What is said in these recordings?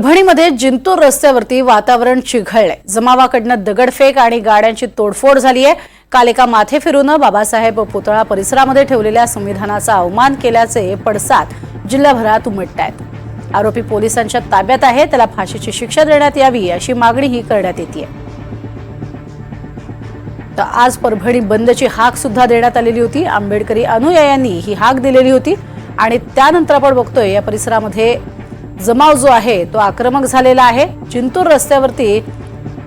परभणीमध्ये जिंतूर रस्त्यावरती वातावरण चिघळलंय। जमावाकडनं दगडफेक आणि गाड्यांची तोडफोड झाली आहे। काल एका माथे फिरून बाबासाहेब पुतळा परिसरामध्ये ठेवलेल्या संविधानाचा अवमान केल्याचे पडसाद जिल्हाभरात उमटतायत। आरोपी पोलिसांच्या ताब्यात आहे, त्याला फाशीची शिक्षा देण्यात यावी अशी मागणीही करण्यात येते। तर आज परभणी बंदची हाक सुद्धा देण्यात आलेली होती। आंबेडकरी अनुयायांनी ही हाक दिलेली होती आणि त्यानंतर आपण बघतोय या परिसरामध्ये जमाव जो आहे तो आक्रमक झालेला आहे। जिंतूर रस्त्यावरती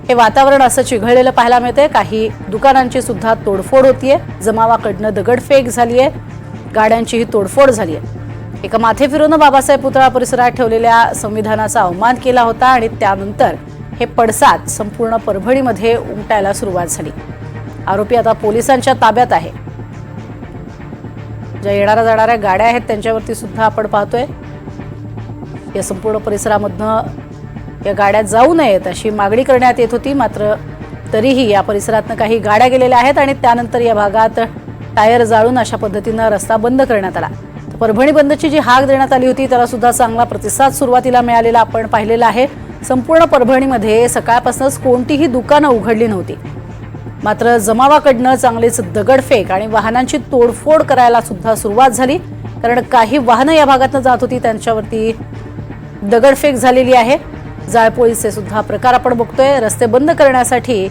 हे वातावरण असं चिघळलेलं पाहायला मिळतंय। काही दुकानांची सुद्धा तोडफोड होतीये, जमावाकडनं दगडफेक झाली आहे, गाड्यांचीही तोडफोड झाली आहे। एका माथे फिरून बाबासाहेब पुतळा परिसरात ठेवलेल्या संविधानाचा अवमान केला होता आणि त्यानंतर हे पडसाद संपूर्ण परभणीमध्ये उमटायला सुरुवात झाली। आरोपी आता पोलिसांच्या ताब्यात आहे। ज्या येणाऱ्या जाणाऱ्या गाड्या आहेत त्यांच्यावरती सुद्धा आपण पाहतोय या संपूर्ण परिसरामधनं या गाड्या जाऊ नयेत अशी मागणी करण्यात येत होती। मात्र तरीही या परिसरातनं काही गाड्या गेलेल्या आहेत आणि त्यानंतर या भागात टायर जाळून अशा पद्धतीनं रस्ता बंद करण्यात आला। परभणी बंदची जी हाक देण्यात आली होती त्याला सुद्धा चांगला प्रतिसाद सुरुवातीला मिळालेला आपण पाहिलेला आहे। संपूर्ण परभणीमध्ये सकाळपासूनच कोणतीही दुकानं उघडली नव्हती। मात्र जमावाकडनं चांगलीच दगडफेक आणि वाहनांची तोडफोड करायला सुद्धा सुरुवात झाली, कारण काही वाहनं या भागातनं जात होती त्यांच्यावरती दगडफेक झालेली आहे। जाळपोळीचे सुद्धा प्रकार आपण बघतोय। रस्ते बंद करण्यासाठी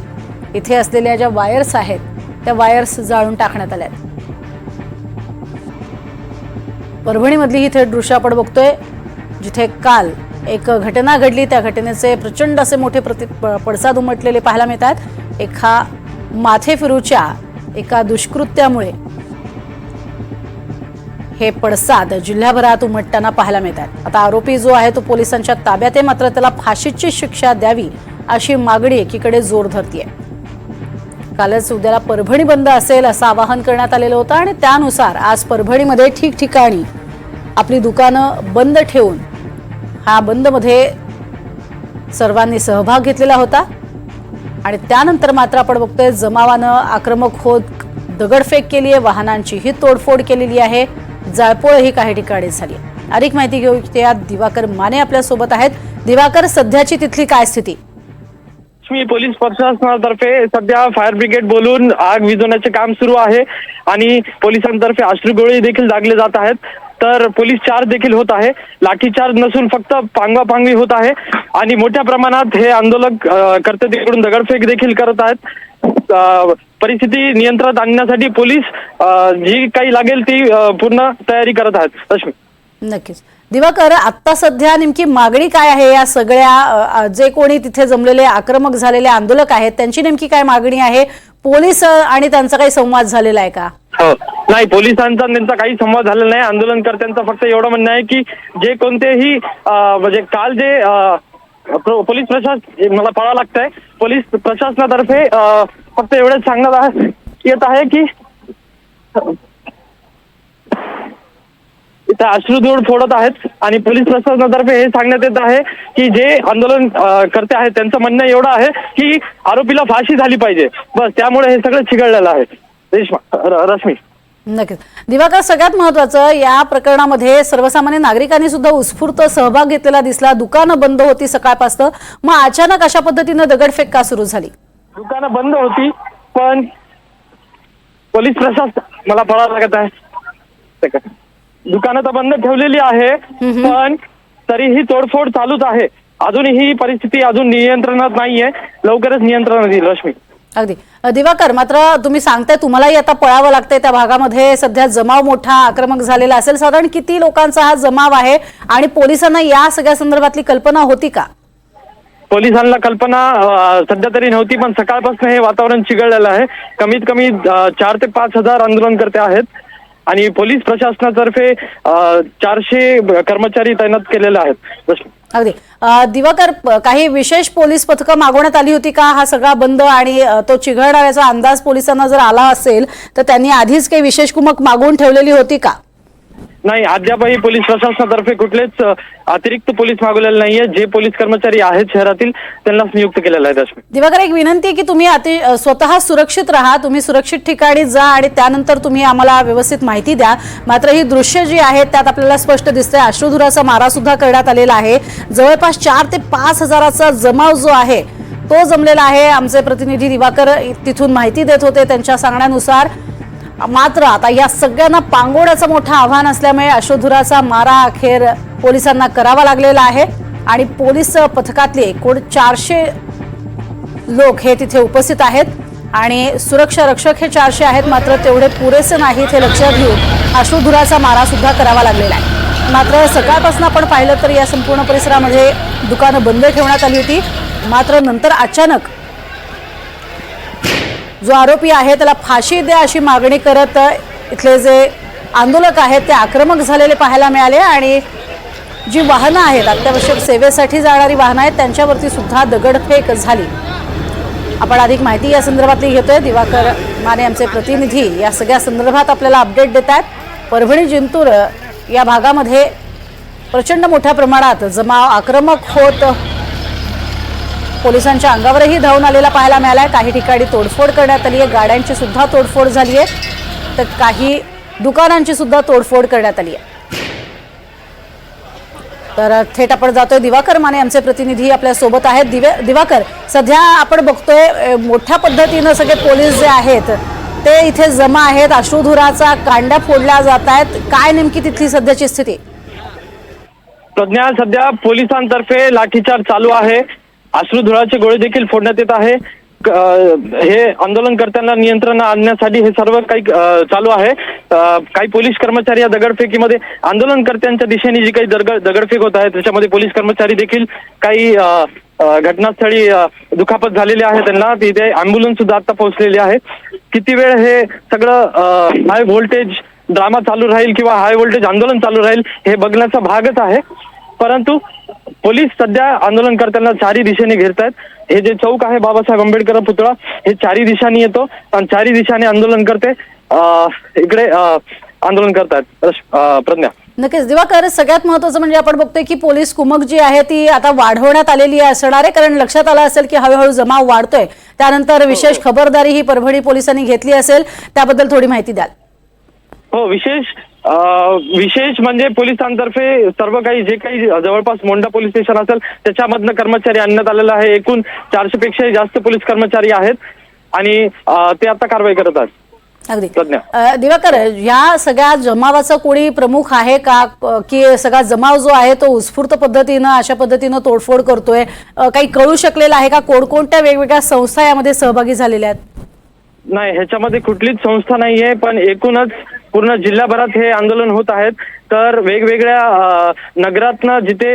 इथे असलेल्या ज्या वायर्स आहेत त्या वायर्स जाळून टाकण्यात आल्या आहेत। परभणीमधली ही थेट दृश्य आपण बघतोय, जिथे काल एक घटना घडली, त्या घटनेचे प्रचंड असे मोठे पडसाद उमटलेले पाहायला मिळतात। एका माथे फिरूच्या एका दुष्कृत्यामुळे हे पडसाद जिल्हाभरात उमटताना पाहायला मिळतात। आता आरोपी जो आहे तो पोलिसांच्या ताब्यात आहे, मात्र त्याला फाशीची शिक्षा द्यावी अशी मागणी एकीकडे जोर धरतीये। कालच उद्याला परभणी बंद असेल असं आवाहन करण्यात आलेलं होतं आणि त्यानुसार आज परभणीमध्ये ठिकठिकाणी आपली दुकानं बंद ठेवून हा बंदमध्ये सर्वांनी सहभाग घेतलेला होता आणि त्यानंतर मात्र आपण बघतोय जमावानं आक्रमक होत दगडफेक केली आहे, वाहनांचीही तोडफोड केलेली आहे, जाळपोळही काही ठिकाणी झाली। अधिक माहिती घेऊया, दिवाकर माने आपल्या सोबत आहेत। दिवाकर, सध्याची तिथली काय स्थिती? पोलीस प्रशासनातर्फे सध्या फायर ब्रिगेड बोलून आग विझवण्याचे काम सुरू आहे आणि पोलिसांतर्फे अश्रुगोळे देखील दागले जात आहेत। तर पोलीस चार्ज देखील होत आहे, लाठीचार्ज नसून फक्त पांगवापांगवी होत आहे आणि मोठ्या प्रमाणात हे आंदोलक करते तिकडून दगडफेक देखील करत आहेत। परिस्थिती नियंत्रणात आणण्यासाठी पोलीस जी काही लागेल ती पूर्ण तयारी करत आहेत। रश्मी, नक्कीच। दिवाकर, आता सध्या नेमकी मागणी काय आहे? या सगळ्या जे कोणी तिथे जमलेले आक्रमक झालेले आंदोलक आहेत त्यांची नेमकी काय मागणी आहे? पोलीस आणि त्यांचा काही संवाद झालेला आहे का? हो, नाही, पोलिसांचा त्यांचा काही संवाद झालेला नाही। आंदोलनकर्त्यांचं फक्त एवढं म्हणणं आहे की जे कोणतेही म्हणजे काल जे पोलीस प्रशासन मला पळावं लागतंय, पोलीस प्रशासनातर्फे फक्त एवढंच सांगण्यात येत आहे की इथे अश्रुधूर फोडत आहेत आणि पोलीस प्रशासनातर्फे हे सांगण्यात येत आहे की जे आंदोलन करते आहेत त्यांचं म्हणणं एवढं आहे की आरोपीला फाशी झाली पाहिजे, बस त्यामुळे हे सगळं चिघळलेलं आहे। रश्मी, नक्कीच। दिवाकर, सगळ्यात महत्वाचं या प्रकरणामध्ये सर्वसामान्य नागरिकांनी सुद्धा उत्स्फूर्त सहभाग घेतलेला दिसला। दुकानं बंद होती सकाळपासून, मग अचानक अशा पद्धतीने दगडफेक का सुरू झाली? दुकानं बंद होती पण पोलीस प्रशासन मला पळावं लागत आहे। दुकानं तर बंद ठेवलेली आहे पण तरीही तोडफोड चालूच आहे। अजूनही परिस्थिती अजून नियंत्रणात नाहीये, लवकरच नियंत्रणात येईल। रश्मी, अगदी। दिवाकर, मात्र तुम्ही सांगताय तुम्हालाही आता पळावं लागतंय, त्या भागामध्ये सध्या जमाव मोठा आक्रमक झालेला असेल। साधारण किती लोकांचा हा जमाव आहे आणि पोलिसांना या सगळ्या संदर्भातली कल्पना होती का? पोलिसांना कल्पना सध्या तरी नव्हती, पण सकाळपासून हे वातावरण चिघळलेलं आहे। कमीत कमी 4 ते 5 हजार आंदोलनकर्ते आहेत आणि पोलीस प्रशासनातर्फे 400 कर्मचारी तैनात केलेले आहेत। अगदी। दिवाकर, काही विशेष पोलीस पथकं मागवण्यात आली होती का? हा सगळा बंद आणि तो चिघळणाऱ्याचा अंदाज पोलिसांना जर आला असेल तर त्यांनी आधीच काही विशेष कुमक मागवून ठेवलेली होती का? नाही, अद्यापही पोलीस प्रशासनातर्फे कुठलेच अतिरिक्त पोलीस मागवलेले नाहीये. जे पोलीस कर्मचारी आहेत शहरातील त्यांनाच नियुक्त केलेलं आहे. रश्मी, दिवाकर, एक विनंती आहे की तुम्ही स्वतः सुरक्षित राहा, तुम्ही सुरक्षित ठिकाणी जा आणि त्यानंतर तुम्ही आम्हाला व्यवस्थित माहिती द्या. मात्र ही दृश्य जी आहेत त्यात आपल्याला स्पष्ट दिसतंय अश्रुधुराचा मारा सुद्धा करण्यात आलेला आहे. जवळपास 4 ते 5 हजाराचा जमाव जो आहे तो जमलेला आहे. आमचे प्रतिनिधी दिवाकर तिथून माहिती देत होते त्यांच्या सांगण्यानुसार. मात्र आता या सगळ्यांना पांगोण्याचं मोठं आव्हान असल्यामुळे अश्रुधुराचा मारा अखेर पोलिसांना करावा लागलेला आहे आणि पोलीस पथकातले एकूण 400 लोक हे तिथे उपस्थित आहेत आणि सुरक्षा रक्षक हे 400 आहेत. मात्र तेवढे पुरेसे नाहीत हे लक्षात घेऊन अश्रुधुराचा मारा सुद्धा करावा लागलेला आहे. मात्र सकाळपासून आपण पाहिलं तर या संपूर्ण परिसरामध्ये दुकानं बंद ठेवण्यात आली होती. मात्र नंतर अचानक जो आरोपी आहे त्याला फाशी द्या अशी मागणी करत इथले जे आंदोलक आहेत ते आक्रमक झालेले पाहायला मिळाले आणि जी वाहनं आहेत अत्यावश्यक सेवेसाठी जाणारी वाहनं आहेत त्यांच्यावरती सुद्धा दगडफेक झाली. आपण अधिक माहिती या संदर्भातली घेतोय. दिवाकर माने आमचे प्रतिनिधी या सगळ्या संदर्भात आपल्याला अपडेट देत आहेत. परभणी जिंतूर या भागामध्ये प्रचंड मोठ्या प्रमाणात जमाव आक्रमक होत पोलिसांच्या अंगावरही धावून आलेला पाहायला मिळालाय. काही ठिकाणी तोडफोड करण्यात आली आहे, गाड्यांची सुद्धा तोडफोड झाली आहे, तर काही दुकानांची सुद्धा तोडफोड करण्यात आली आहे. तर थेट आपण जातोय दिवाकर माने आमचे प्रतिनिधी आपल्या सोबत आहेत. दिवाकर, सध्या आपण बघतोय मोठ्या पद्धतीनं सगळे पोलीस जे आहेत ते इथे जमा आहेत. अश्रुधुराचा कांड्या फोडल्या जात आहेत. काय नेमकी तिथली सध्याची स्थिती? प्रज्ञा, सध्या पोलिसांतर्फे लाठीचार्ज चालू आहे. अश्रुधुराचे गोळे देखील फोडण्यात येत आहे. हे आंदोलनकर्त्यांना नियंत्रण आणण्यासाठी हे सर्व काही चालू आहे. काही पोलीस कर्मचारी या दगडफेकीमध्ये आंदोलनकर्त्यांच्या दिशेने जी काही दगडफेक होत आहे त्याच्यामध्ये पोलीस कर्मचारी देखील काही घटनास्थळी दुखापत झालेली आहे. त्यांना तिथे अँब्युलन्स सुद्धा आता पोहोचलेली आहे. किती वेळ हे सगळं हाय व्होल्टेज ड्रामा चालू राहील किंवा हाय व्होल्टेज आंदोलन चालू राहील हे बघण्याचा भागच आहे. परंतु पोलीस सध्या आंदोलनकर्त्यांना चारी दिशेने घेरतायत. हे जे चौक आहे बाबासाहेब आंबेडकर पुतळा हे चारी दिशांनी येतो आणि चारी दिशाने आंदोलनकर्ते इकडे आंदोलन करतायत. प्रज्ञा, नक्कीच दिवाकर, सगळ्यात महत्त्वाचं म्हणजे आपण बघतोय की पोलीस कुमक जी आहे ती आता वाढवण्यात आलेली असणार आहे. कारण लक्षात आलं असेल की हळूहळू जमाव वाढतोय, त्यानंतर विशेष खबरदारी ही परभणी पोलिसांनी घेतली असेल, त्याबद्दल थोडी माहिती द्याल? हो, विशेष म्हणजे पोलिसांतर्फे सर्व काही जे काही जवळपास मोंढा पोलीस स्टेशन असेल त्याच्यामधनं कर्मचारी आणण्यात आलेला आहे. एकूण 400 पेक्षाही जास्त पोलीस कर्मचारी आहेत आणि ते आता कारवाई करत आहेत. अगदी. दिवाकर, या सगळ्या जमावाचा कोणी प्रमुख आहे का, की सगळा जमाव जो आहे तो उत्स्फूर्त पद्धतीनं अशा पद्धतीनं तोडफोड करतोय? काही कळू शकलेलं आहे का कोणकोणत्या वेगवेगळ्या संस्था यामध्ये सहभागी झालेल्या आहेत? नाही, ह्याच्यामध्ये कुठलीच संस्था नाहीये, पण एकूणच पूर्ण जिल्हाभरात हे आंदोलन होत आहेत. तर वेगवेगळ्या नगरातनं जिथे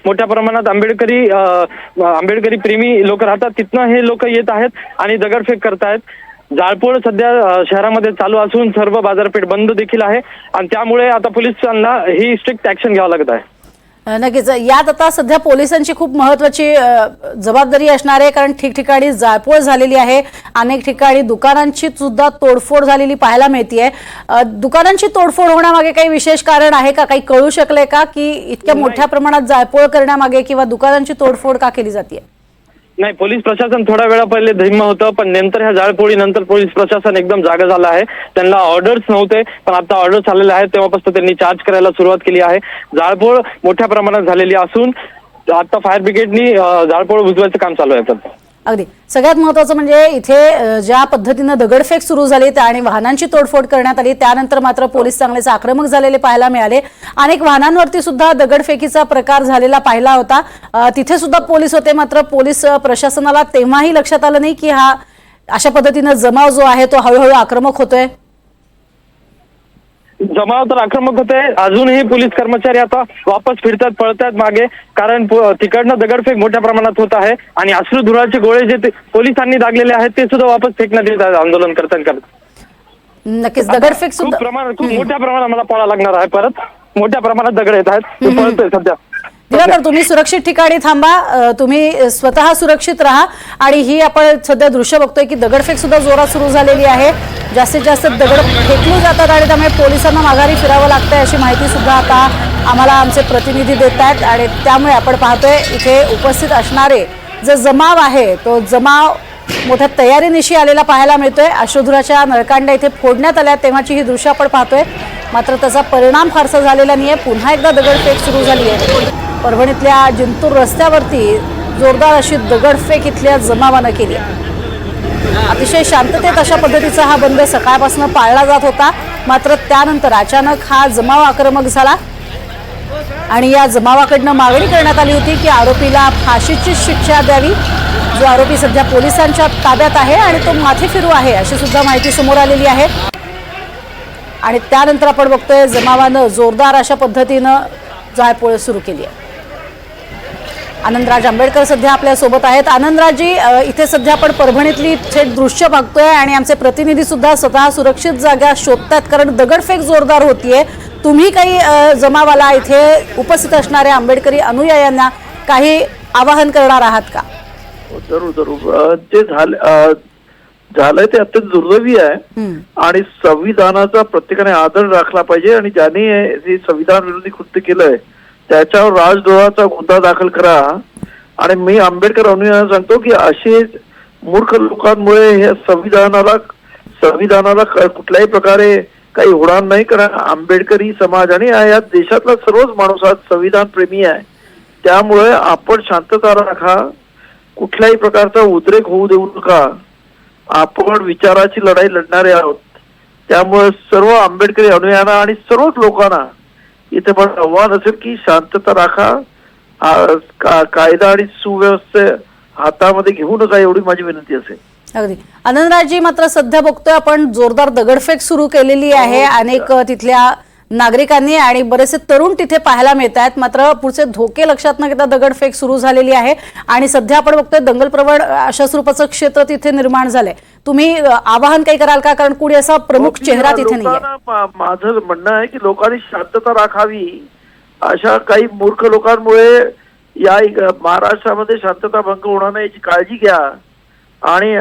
मोठ्या प्रमाणात आंबेडकरी प्रेमी लोक राहतात तिथनं हे लोक येत आहेत आणि दगडफेक करतायत. जाळपोळ सध्या शहरामध्ये चालू असून सर्व बाजारपेठ बंद देखील आहे आणि त्यामुळे आता पोलिसांना ही स्ट्रिक्ट ऍक्शन घ्यावं लागत आहे. नक्कीच. यात आता सध्या पोलिसांची खूप महत्वाची जबाबदारी असणार आहे, कारण ठिकठिकाणी जाळपोळ झालेली आहे. अनेक ठिकाणी दुकानांची सुद्धा तोडफोड झालेली पाहायला मिळतेय. दुकानांची तोडफोड होण्यामागे काही विशेष कारण आहे का? काही कळू शकले का की इतक्या मोठ्या प्रमाणात जाळपोळ करण्यामागे किंवा दुकानांची तोडफोड का केली जाते? नाही, पोलीस प्रशासन थोड्या वेळा पहिले धैर्य होतं, पण नंतर ह्या जाळपोळीनंतर पोलीस प्रशासन एकदम जागा झालं आहे. त्यांना ऑर्डर्स नव्हते, पण आता ऑर्डर्स आलेले आहेत तेव्हापासून त्यांनी चार्ज करायला सुरुवात केली आहे. जाळपोळ मोठ्या प्रमाणात झालेली असून आता फायर ब्रिगेडनी जाळपोळ बुजवायचं काम चालू आहे. अगदी. सगळ्यात महत्त्वाचं म्हणजे इथे ज्या पद्धतीनं दगडफेक सुरू झाली आणि वाहनांची तोडफोड करण्यात आली त्यानंतर मात्र पोलीस चांगलेच आक्रमक झालेले पाहायला मिळाले. अनेक वाहनांवरती सुद्धा दगडफेकीचा प्रकार झालेला पाहिला होता. तिथे सुद्धा पोलीस होते, मात्र पोलीस प्रशासनाला तेव्हाही लक्षात आलं नाही की हा अशा पद्धतीनं जमाव जो आहे तो हळूहळू आक्रमक होतोय. जमाव तर आक्रमक होते. अजूनही पोलीस कर्मचारी आता वापस फिरतात, पळतात मागे, कारण तिकडनं दगडफेक मोठ्या प्रमाणात होत आहे आणि अश्रुधुराचे गोळे जे पोलिसांनी दागलेले आहेत ते सुद्धा वापस फेकण्यात येत आहेत आंदोलनकर्त्यांकडे. नक्कीच. दगडफेक सुद्धा खूप मोठ्या प्रमाणात मला पळायला लागणार आहे. परत मोठ्या प्रमाणात दगड येत आहेत, पळतोय सध्या. दिवाकर, तुम्ही सुरक्षित ठिकाणी थांबा, तुम्ही स्वतः सुरक्षित राहा. आणि ही आपण सध्या दृश्य बघतोय की दगडफेक सुद्धा जोरात सुरू झालेली आहे. जास्तीत जास्त दगड फेकले जातात आणि त्यामुळे पोलिसांना माघारी फिरावं लागतंय अशी माहिती सुद्धा आता आम्हाला आमचे प्रतिनिधी देत आहेत. आणि त्यामुळे आपण पाहतोय इथे उपस्थित असणारे जो जमाव आहे तो जमाव मोठ्या तयारीनिशी आलेला पाहायला मिळतोय. अश्रुधुराच्या नळकांड्या इथे फोडण्यात आल्या तेव्हाची ही दृश्य आपण पाहतोय. मात्र त्याचा परिणाम फारसा झालेला नाहीये. पुन्हा एकदा दगडफेक सुरू झाली आहे. परभणीतल्या जिंतूर रस्त्यावरती जोरदार अशी दगडफेक इथल्या जमावानं केली. अतिशय शांततेत अशा पद्धतीचा हा बंद सकाळपासून पाळला जात होता. मात्र त्यानंतर अचानक हा जमाव आक्रमक झाला आणि या जमावाकडनं मागणी करण्यात आली होती की आरोपीला फाशीची शिक्षा द्यावी. जो आरोपी सध्या पोलिसांच्या ताब्यात आहे आणि तो माथे फिरू आहे अशी सुद्धा माहिती समोर आलेली आहे. आणि त्यानंतर आपण बघतोय जमावानं जोरदार अशा पद्धतीनं जाळपोळ सुरू केली आहे. आनंदराज आंबेडकर सध्या आपल्या सोबत आहेत. आनंदराजी, इथे सध्या आपण परभणीतली थेट दृश्य बघतोय आणि आमचे प्रतिनिधी सुद्धा स्वतः सुरक्षित जागा शोधतात कारण दगडफेक जोरदार होतीये. तुम्ही काही जमावाला इथे उपस्थित असणाऱ्या आंबेडकरी अनुयायांना काही आवाहन करणार आहात का? जरूर जरूर. जे झालंय ते अत्यंत दुर्दैवी आहे आणि संविधानाचा प्रत्येकाने आदर राखला पाहिजे. आणि ज्यांनी हे संविधान विरोधी कृत्य केलंय त्याच्यावर राजद्रोहाचा गुन्हा दाखल करा. आणि मी आंबेडकर अनुयायांना सांगतो की असे मूर्ख लोकांमुळे हे संविधानाला कुठल्याही प्रकारे काही होणार नाही. कारण आंबेडकरी समाज आणि या देशातला सर्वच माणूस आज संविधान प्रेमी आहे. त्यामुळे आपण शांतता राखा, कुठल्याही प्रकारचा उद्रेक होऊ देऊ नका. आपण विचाराची लढाई लढणारे आहोत. त्यामुळे सर्व आंबेडकरी अनुयायांना आणि सर्वच लोकांना इथे पण आव्हान असेल की शांतता राखा, कायदा आणि सुव्यवस्था हातामध्ये घेऊ नका एवढी माझी विनंती असेल. अगदी. आनंदराजी, मात्र सध्या बघतोय आपण जोरदार दगडफेक सुरू केलेली आहे अनेक तिथल्या नागरिकांनी आणि बरेचसे तरुण तिथे पाहायला मिळत आहेत. मात्र पुढचे धोके लक्षात न घेता दगडफेक सुरू झालेली आहे आणि सध्या आपण बघतोय दंगलप्रवण अशा स्वरूपाचं क्षेत्र तिथे निर्माण झालंय. तुम्ही आवाहन काही कराल का? कारण कुणी असा प्रमुख चेहरा तिथे नाहीये. माझं म्हणणं आहे की लोकांनी शांतता राखावी. अशा काही मूर्ख लोकांमुळे या महाराष्ट्रामध्ये शांतता भंग होणार नाही याची काळजी घ्या. आणि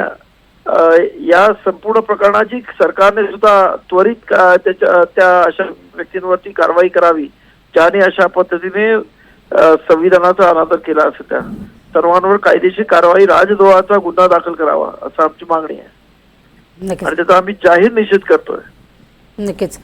या संपूर्ण प्रकरणाची सरकारने सुद्धा त्वरित त्या अशा व्यक्तींवरती कारवाई करावी ज्याने अशा पद्धतीने संविधानाचा अनादर केला असेल. त्या सर्वांवर कायदेशीर कारवाई, राजद्रोहाचा गुन्हा दाखल करावा असं आमची मागणी आहे आणि त्याचा आम्ही जाहीर निषेध करतोय. नक्कीच.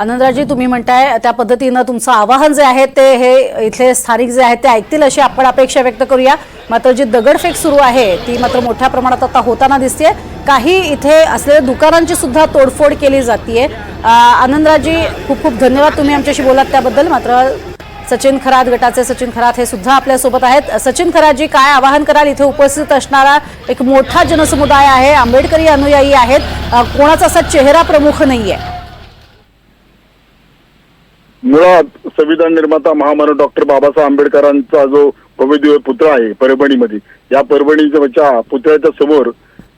आनंदराजी, तुम्ही म्हणताय त्या पद्धतीनं तुमचं आवाहन जे आहे ते हे इथले स्थानिक जे आहेत ते ऐकतील अशी आपण अपेक्षा व्यक्त करूया. मात्र जी दगडफेक सुरू आहे ती मात्र मोठ्या प्रमाणात आता होताना दिसते. काही इथे असलेल्या दुकानांची सुद्धा तोडफोड केली जाते. आनंदराजी, खूप खूप धन्यवाद तुम्ही आमच्याशी बोलात त्याबद्दल. मात्र सचिन खरात, गटाचे सचिन खरात हे सुद्धा आपल्यासोबत आहेत. सचिन खरातजी, काय आवाहन कराल? इथे उपस्थित असणारा एक मोठा जनसमुदाय आहे, आंबेडकरी अनुयायी आहेत, कोणाचा असा चेहरा प्रमुख नाहीये. मुळात संविधान निर्माता महामानव डॉक्टर बाबासाहेब आंबेडकरांचा जो भव्यदिव्य पुतळा आहे परभणीमध्ये, या परभणीच्या पुतळ्याच्या समोर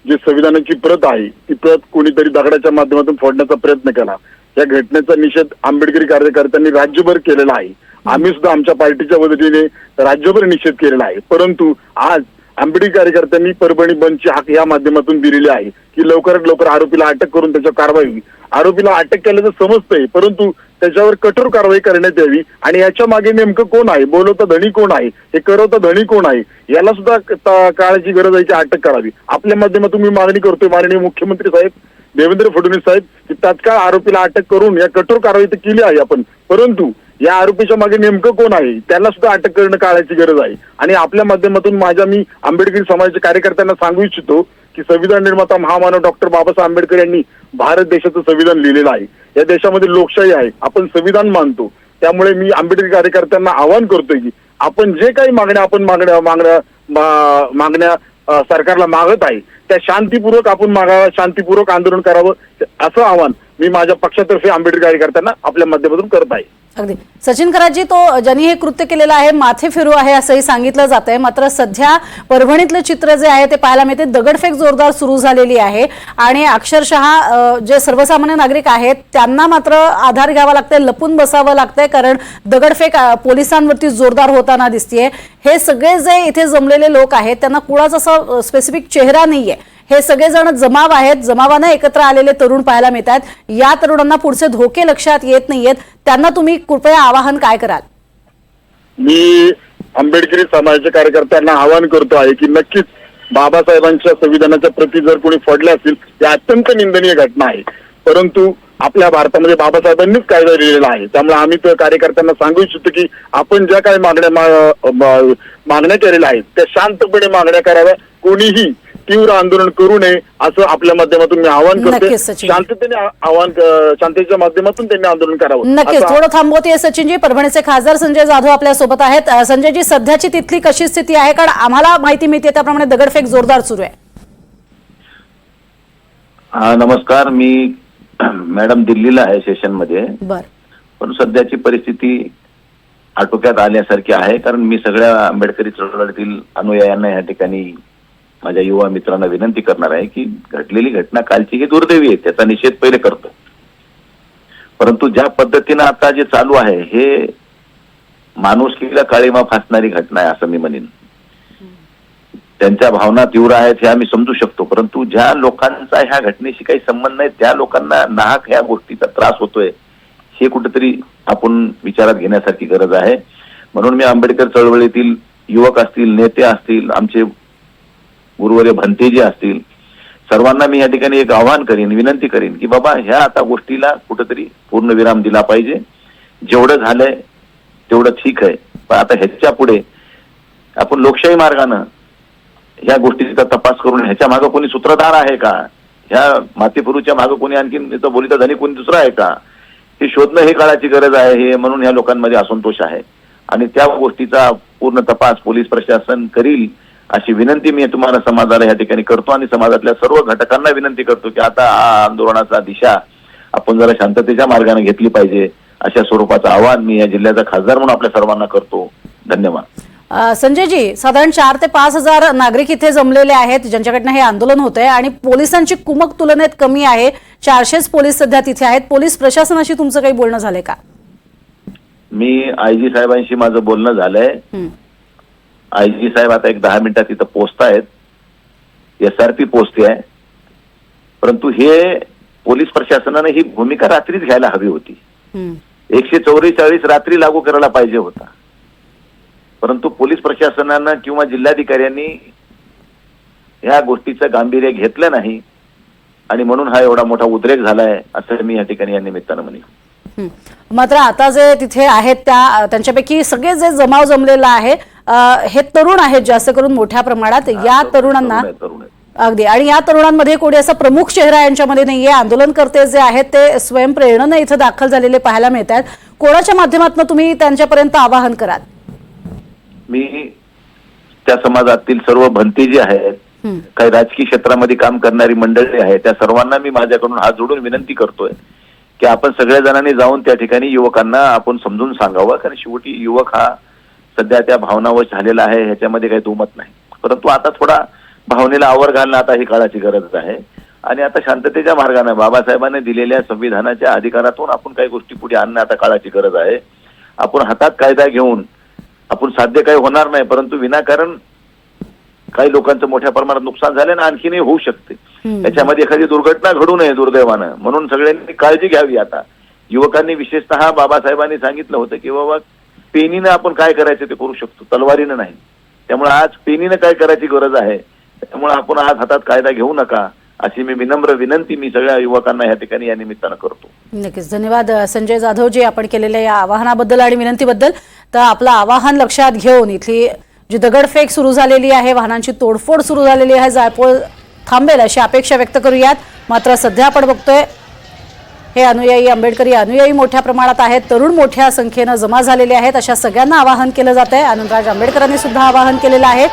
जी संविधानाची प्रत आहे ती प्रत कोणीतरी दगडाच्या माध्यमातून फोडण्याचा प्रयत्न केला. या घटनेचा निषेध आंबेडकरी कार्यकर्त्यांनी राज्यभर केलेला आहे. आम्ही सुद्धा आमच्या पार्टीच्या वतीने राज्यभर निषेध केलेला आहे. परंतु आज आंबेडकरी कार्यकर्त्यांनी परभणी बंदची हाक या माध्यमातून दिलेली आहे की लवकरात लवकर आरोपीला अटक करून त्याच्यावर कारवाई व्हावी. आरोपीला अटक केल्याचं समजतंय, परंतु त्याच्यावर कठोर कारवाई करण्यात यावी. आणि याच्या मागे नेमकं कोण आहे, बोलवता धणी कोण आहे, हे करवता धणी कोण आहे, याला सुद्धा काळाची गरज आहे की अटक करावी. आपल्या माध्यमातून मी मागणी करतोय माननीय मुख्यमंत्री साहेब देवेंद्र फडणवीस साहेब की तात्काळ आरोपीला अटक करून या कठोर कारवाई तर केली आहे आपण, परंतु या आरोपीच्या मागे नेमकं कोण आहे त्याला सुद्धा अटक करणं काळाची गरज आहे. आणि आपल्या माध्यमातून मी आंबेडकरी समाजाच्या कार्यकर्त्यांना सांगू इच्छितो की संविधान निर्माता महामानव डॉक्टर बाबासाहेब आंबेडकर यांनी भारत देशाचं संविधान लिहिलेलं आहे. या देशामध्ये लोकशाही आहे, आपण संविधान मानतो. त्यामुळे मी आंबेडकरी कार्यकर्त्यांना आवाहन करतोय की आपण जे काही मागण्या सरकारला मागत आहे त्या शांतीपूर्वक आपण मागावं, शांतीपूर्वक आंदोलन करावं असं आवाहन मी माझ्या पक्षातर्फे आंबेडकर कार्यकर्त्यांना आपल्या माध्यमातून करत आहे. अगदी सचिन कराडजी, तो ज्यांनी हे कृत्य केलेलं आहे माथे फिरू आहे असंही सांगितलं जात आहे, मात्र सध्या परभणीतलं चित्र जे आहे ते पाहायला मिळते. दगडफेक जोरदार सुरू झालेली आहे आणि अक्षरशः जे सर्वसामान्य नागरिक आहेत त्यांना मात्र आधार घ्यावा लागतंय, लपून बसावं लागतंय, कारण दगडफेक पोलिसांवरती जोरदार होताना दिसतेय. हे सगळे जे इथे जमलेले लोक आहेत त्यांना कुणाचा असा स्पेसिफिक चेहरा नाहीये. हे सगळेजण जमाव आहेत, जमावानं एकत्र आलेले तरुण पाहायला मिळतात. या तरुणांना पुढचे धोके लक्षात येत नाहीयेत, त्यांना तुम्ही कृपया आवाहन काय कराल? मी आंबेडकरी समाजाच्या कार्यकर्त्यांना आवाहन करतो आहे की नक्कीच बाबासाहेबांच्या संविधानाच्या प्रती जर कोणी फोडल्या असतील ही अत्यंत निंदनीय घटना आहे. परंतु आपल्या भारतामध्ये बाबासाहेबांनीच कायदा लिहिलेला आहे. त्यामुळे आम्ही तर कार्यकर्त्यांना सांगू इच्छितो की आपण ज्या काही मागण्या केलेल्या आहेत त्या शांतपणे मागण्या कराव्या. कोणीही तीव्र आंदोलन करू नये असं आपल्या माध्यमातून मी आवाहन करते. शांततेच्या माध्यमातून त्यांनी आंदोलन करावं. नक्कीच. थोडं थांबवते सचिनजी. परभणीचे खासदार संजय जाधव आपल्या सोबत आहेत. संजयजी, सध्याची तिथली कशी स्थिती आहे? कारण आम्हाला माहिती मिळते त्याप्रमाणे दगडफेक जोरदार सुरू आहे. हा, नमस्कार. मी मॅडम दिल्लीला आहे सेशनमध्ये. बर. पण सध्याची परिस्थिती आटोक्यात आल्यासारखी आहे, कारण मी सगळ्या आंबेडकरी चळवळीतील अनुयायांना या ठिकाणी माझ्या युवा मित्रांना विनंती करणार आहे की घडलेली घटना कालची ही दुर्दैवी आहे, त्याचा निषेध पहिले करतो. परंतु ज्या पद्धतीनं आता जे चालू आहे हे माणुसकीला काळीमा फासणारी घटना आहे असं मी म्हणेन. त्यांच्या भावना तीव्र आहेत हे आम्ही समजू शकतो, परंतु ज्या लोकांचा ह्या घटनेशी काही संबंध नाही त्या लोकांना नाहक ह्या गोष्टीचा त्रास होतोय हे कुठेतरी आपण विचारात घेण्यासारखी गरज आहे. म्हणून मी आंबेडकर चळवळीतील युवक असतील, नेते असतील, आमचे गुरुवर्य भंतेजी असतील, सर्वांना मी या ठिकाणी एक आवाहन करीन, विनंती करीन की बाबा ह्या आता गोष्टीला कुठेतरी पूर्णविराम दिला पाहिजे. जेवढं झालंय तेवढं ठीक आहे, पण आता ह्याच्या पुढे आपण लोकशाही मार्गानं ह्या गोष्टीचा तपास करून ह्याच्या मागे कोणी सूत्रधार आहे का, ह्या मातेपुरूच्या मागे कोणी आणखीन त्याचा बोलीचा धनी कोणी दुसरा आहे का, हे शोधणं हे काळाची गरज आहे. हे म्हणून ह्या लोकांमध्ये असंतोष आहे आणि त्या गोष्टीचा पूर्ण तपास पोलीस प्रशासन करील अशी विनंती मी तुम्हाला समाजाला या ठिकाणी करतो आणि समाजातल्या सर्व घटकांना विनंती करतो की आता हा आंदोलनाचा दिशा आपण जरा शांततेच्या मार्गाने घेतली पाहिजे अशा स्वरूपाचं आवाहन मी या जिल्ह्याचा खासदार म्हणून आपल्या सर्वांना करतो. धन्यवाद. संजयजी, साधारण 4 ते 5 हजार नागरिक इथे जमलेले आहेत ज्यांच्याकडनं हे आंदोलन होत आहे आणि पोलिसांची कुमक तुलनेत कमी आहे. 400 पोलीस सध्या तिथे आहेत. पोलीस प्रशासनाशी तुमचं काही बोलणं झालंय का? मी आयजी साहेबांशी माझं बोलणं झालंय. आयजी साहेब आता एक 10 मिनिटात तिथं पोहोचतायत. SRP पोहोचते आहे, परंतु हे पोलीस प्रशासनाने ही भूमिका रात्रीच घ्यायला हवी होती. 144 रात्री लागू करायला पाहिजे होता, परंतु पोलीस प्रशासनानं किंवा जिल्हाधिकाऱ्यांनी या गोष्टीचं गांभीर्य घेतलं नाही आणि म्हणून हा एवढा मोठा उद्रेक झालाय असं मी या ठिकाणी या निमित्तानं म्हणेन. मात्र आता जे तिथे आहेत त्यांच्यापैकी सगळे जे जमाव जमलेला आहे हे तरुण आहेत जास्त करून मोठ्या प्रमाणात. या तरुणांना अगदी, आणि या तरुणांमध्ये कोणी असा प्रमुख चेहरा यांच्यामध्ये नाहीये. आंदोलनकर्ते जे आहेत ते स्वयंप्रेरणेनं इथं दाखल झालेले पाहायला मिळतात. कोणाच्या माध्यमातून तुम्ही त्यांच्यापर्यंत आवाहन कराल? मी त्या समाजातील सर्व भंते जे आहेत, काही राजकीय क्षेत्रामध्ये काम करणारी मंडळी आहेत, त्या सर्वांना मी माझ्याकडून हात जोडून विनंती करतोय की आपण सगळ्या जणांनी जाऊन त्या ठिकाणी युवकांना आपण समजून सांगावं, कारण शेवटी युवक हा सध्या त्या भावनावश झालेला आहे ह्याच्यामध्ये काही दुमत नाही. परंतु आता थोडा भावनेला आवर घालणं आता ही काळाची गरज आहे आणि आता शांततेच्या मार्गाने बाबासाहेबांनी दिलेल्या संविधानाच्या अधिकारातून आपण काही गोष्टी पुढे आणणं आता काळाची गरज आहे. आपण हातात कायदा घेऊन आपण साध्य काही होणार नाही, परंतु विनाकारण काही लोकांचं मोठ्या प्रमाणात नुकसान झालं आणखीनही होऊ शकते. त्याच्यामध्ये एखादी दुर्घटना घडू नये दुर्दैवानं, म्हणून सगळ्यांनी काळजी घ्यावी. आता युवकांनी विशेषतः बाबासाहेबांनी सांगितलं होतं की बाबा पेनीनं आपण काय करायचं ते करू शकतो, तलवारीनं नाही. त्यामुळे आज पेनीनं काय करायची गरज आहे. त्यामुळे आपण आज हातात कायदा घेऊ नका अशी मी विनम्र विनंती मी सगळ्या युवकांना या ठिकाणी या निमित्तानं करतो. नक्कीच. धन्यवाद संजय जाधव जी आपण केलेल्या या आवाहनाबद्दल आणि विनंतीबद्दल. तर आपलं आवाहन लक्षात घेऊन इथली जी दगडफेक सुरू झालेली आहे, वाहनांची तोडफोड सुरू झालेली आहे, जायफळ थांबेल अशी अपेक्षा व्यक्त करूयात. मात्र सध्या आपण बघतोय हे अनुयायी, आंबेडकरी अनुयायी मोठ्या प्रमाणात आहेत, तरुण मोठ्या संख्येनं जमा झालेले आहेत. अशा सगळ्यांना आवाहन केलं जात आहे. आनंदराज आंबेडकरांनी सुद्धा आवाहन केलेलं आहे.